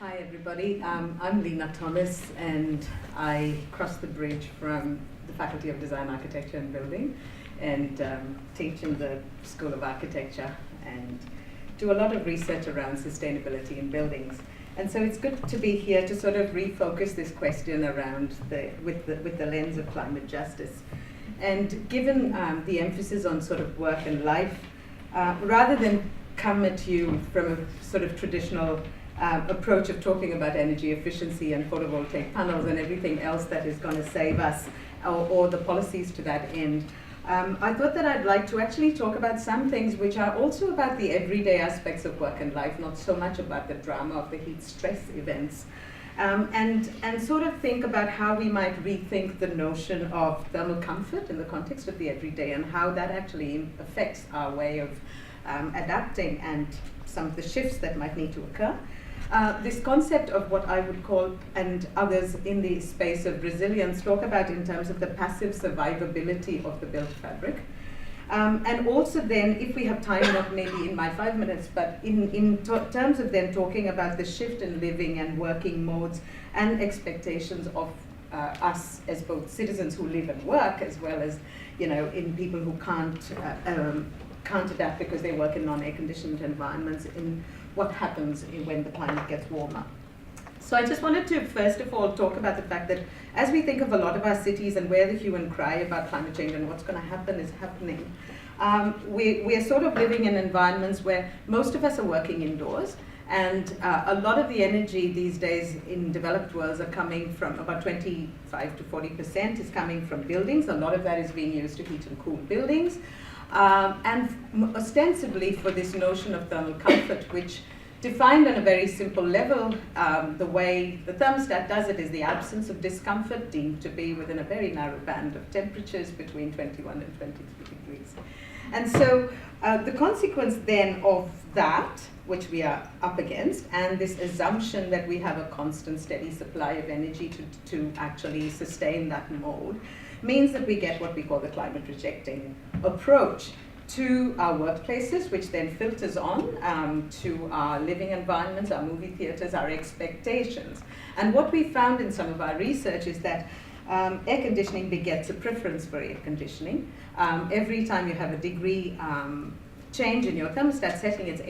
Hi everybody, I'm Leena Thomas and I crossed the bridge from the Faculty of Design, Architecture and Building and teach in the School of Architecture and do a lot of research around sustainability in buildings. And so it's good to be here to sort of refocus this question around with the lens of climate justice. And given the emphasis on sort of work and life, rather than come at you from a sort of traditional approach of talking about energy efficiency and photovoltaic panels and everything else that is going to save us or the policies to that end, I thought that I'd like to actually talk about some things which are also about the everyday aspects of work and life, not so much about the drama of the heat stress events, and sort of think about how we might rethink the notion of thermal comfort in the context of the everyday and how that actually affects our way of adapting and some of the shifts that might need to occur. This concept of what I would call, and others in the space of resilience, talk about in terms of the passive survivability of the built fabric. And also then, if we have time, not maybe in my 5 minutes, but in terms of then talking about the shift in living and working modes and expectations of us as both citizens who live and work, as well as, you know, in people who can't adapt because they work in non-air conditioned environments, in what happens when the climate gets warmer. So I just wanted to first of all talk about the fact that as we think of a lot of our cities and where the hue and cry about climate change and what's going to happen is happening, we are sort of living in environments where most of us are working indoors, and a lot of the energy these days in developed worlds are coming from, about 25 to 40% is coming from buildings. A lot of that is being used to heat and cool buildings. And ostensibly for this notion of thermal comfort, which defined on a very simple level, the way the thermostat does it is the absence of discomfort deemed to be within a very narrow band of temperatures between 21 and 23 degrees. And so the consequence then of that, which we are up against, and this assumption that we have a constant steady supply of energy to actually sustain that mode, means that we get what we call the climate rejecting approach to our workplaces, which then filters on to our living environments, our movie theaters, our expectations. And what we found in some of our research is that air conditioning begets a preference for air conditioning. Every time you have a degree change in your thermostat setting, it's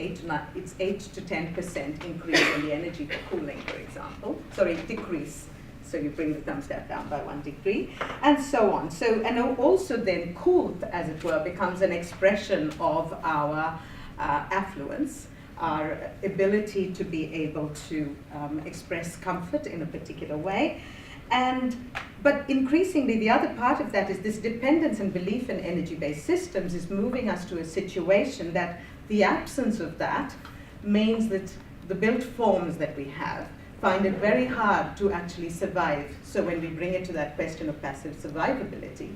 8 to 10% increase in the energy for cooling, for example. Sorry, decrease. So you bring the thermostat down by 1 degree, and so on. So, and also then cooled, as it were, becomes an expression of our affluence, our ability to be able to express comfort in a particular way. But increasingly, the other part of that is this dependence and belief in energy-based systems is moving us to a situation that the absence of that means that the built forms that we have find it very hard to actually survive. So when we bring it to that question of passive survivability,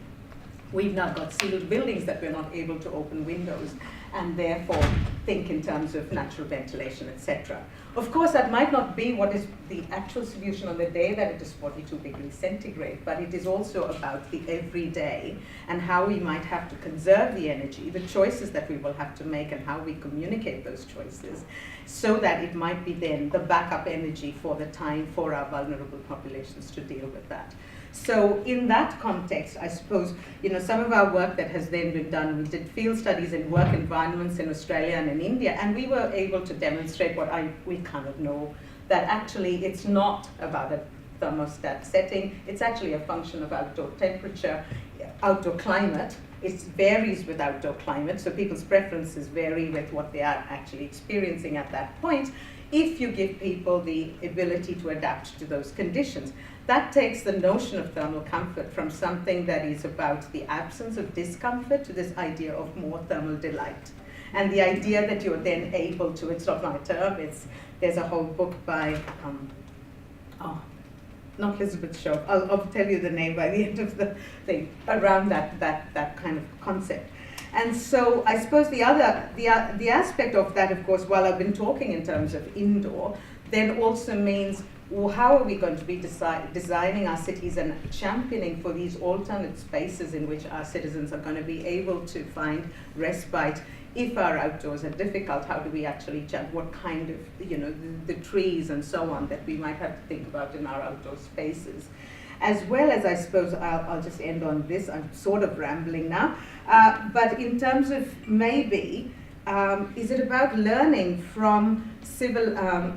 we've now got sealed buildings that we're not able to open windows and therefore think in terms of natural ventilation, etc. Of course, that might not be what is the actual solution on the day that it is 42 degrees centigrade, but it is also about the everyday and how we might have to conserve the energy, the choices that we will have to make and how we communicate those choices, so that it might be then the backup energy for the time for our vulnerable populations to deal with that. So in that context, I suppose, you know, some of our work that has then been done, we did field studies in work environments in Australia and in India, and we were able to demonstrate what we kind of know, that actually it's not about a thermostat setting, it's actually a function of outdoor temperature, outdoor climate. It varies with outdoor climate, so people's preferences vary with what they are actually experiencing at that point, if you give people the ability to adapt to those conditions. That takes the notion of thermal comfort from something that is about the absence of discomfort to this idea of more thermal delight. And the idea that you're then able to, it's not my term, there's a whole book by, not Elizabeth Shaw, I'll tell you the name by the end of the thing, around that kind of concept. And so I suppose the aspect of that, of course, while I've been talking in terms of indoor, then also means how are we going to be designing our cities and championing for these alternate spaces in which our citizens are going to be able to find respite if our outdoors are difficult? How do we actually what kind of, the trees and so on that we might have to think about in our outdoor spaces? As well as, I suppose, I'll just end on this, I'm sort of rambling now, but in terms of maybe, is it about learning from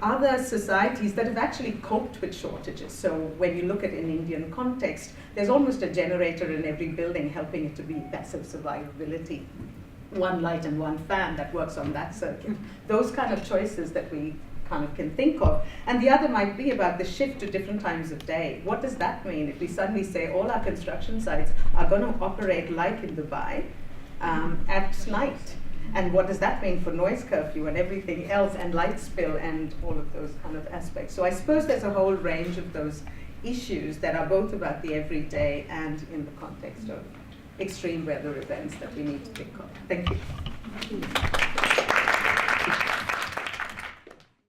other societies that have actually coped with shortages? So when you look at an Indian context, there's almost a generator in every building helping it to be best of survivability. One light and one fan that works on that circuit. Those kind of choices that we kind of can think of. And the other might be about the shift to different times of day. What does that mean if we suddenly say all our construction sites are going to operate like in Dubai at night? And what does that mean for noise curfew and everything else, and light spill and all of those kind of aspects? So I suppose there's a whole range of those issues that are both about the everyday and in the context of extreme weather events that we need to think of. Thank you.